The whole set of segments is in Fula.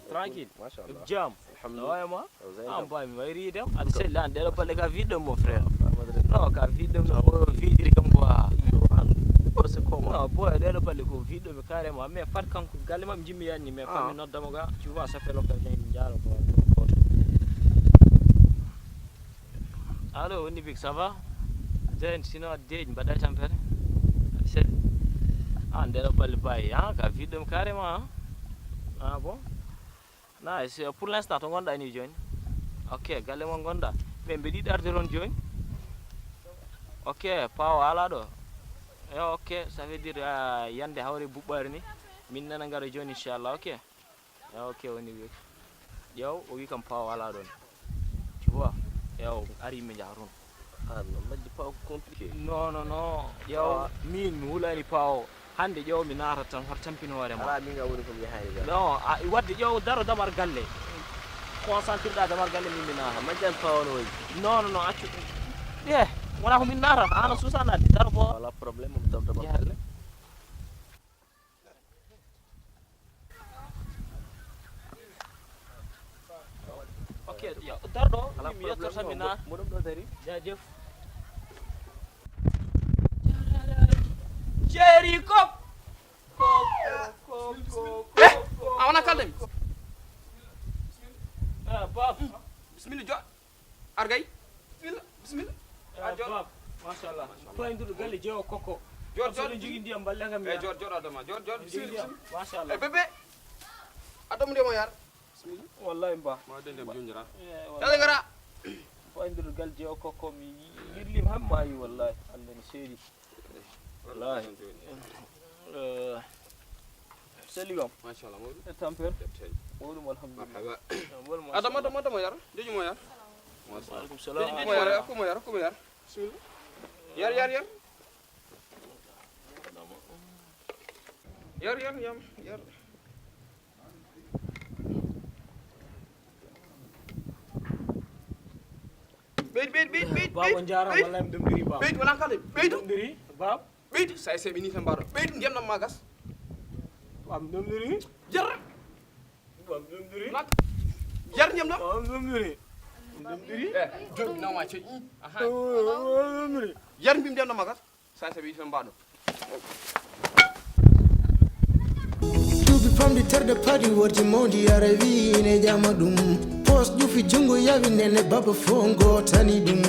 Tranquille, jam. Ouais, moi. Ah, bah, il va y aller. C'est là, on développe les vides, mon frère. Non, car vide, vide, comme quoi. C'est comment? Non, boy, développe les vides, mais carrément. Mais pas quand Galema me dit, mais pas notre damoga. Tu vois, ça fait l'occasion de dire. Allô, Nibik, ça va? Sinon, Dane, Badal Champer. C'est. Ah, on développe les bails, hein, car vide, carrément. Ah bon? Nice. Pour l'instant, tu as une joint. Ok, Galema Gonda. Mais je dis d'argent joint. Ok, pas voilà. Ok, ça veut dire Yande Hauri Boubarni. Minna Nangara joint, Inch'Allah. Ok. Ok, on y va. Yo, on y va pas voilà. Tu vois? Yo, Ari Mejaron. Ah non, mais c'est pas compliqué. Non. Yo, min, moula ni pao. Hande yo mi nara tan har tampino ware ma. Ala mi nga woni ko mi hayri. Non, wadde yo daro damar galle. Concentré da damar galle mi nara. Ma jan pawono way. Non, accu. Wala ko min nara ana susana daro bo. Wala problème mo dam damar galle. Ok, yo daro mi yottor samina. Mo dum do dari. Jajeuf. Jericho. Awana kaldem. Bab. Bismillah jo. Argay. Bismillah. Bab. Mashallah. Ko indu galle jewo koko. Jor jigi ndiyam balle ngam ya. Jor adama. Jor. Bismillah. Mashallah. Bebe. Adam ndemo yar. Bismillah. Wallahi mba. Ma dendem jonjira. Dale gara. Ko indu galle jewo koko mi yirlim hamma yi wallahi. Allah ni seri. Wallahi. Saligam. Mashallah. Tamper. Wolu alhamdulillah. Adam yar. Deju mo yar. Waalaikum salam. Mo yar. Bismillah. Yar. Yar. Bait. Baba njara wallahi dum diri baba. Bait wala kaldem. Bait. Diri baba. Bait say bini tan baro. Bait ndem na magas. Am dum diri. Jar. Bam dum diri. Nak. Jar ndem na. Am dum diri. Dum diri. Jom na ma ci. Aha. Dum diri. Jar mbim dem na magas. Say bini tan baro. From the third party, what you mondi aravi ne jamadum. Post you fi jungo yavi nene baba fongo tani dum.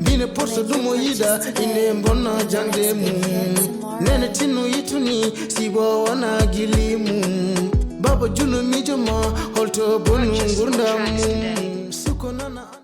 Bine porso dumo yida ine mbona jangde mu. Nene tinu ituni sibo wana gilimu. Baba juno mijoma holto bonu ngurda mu.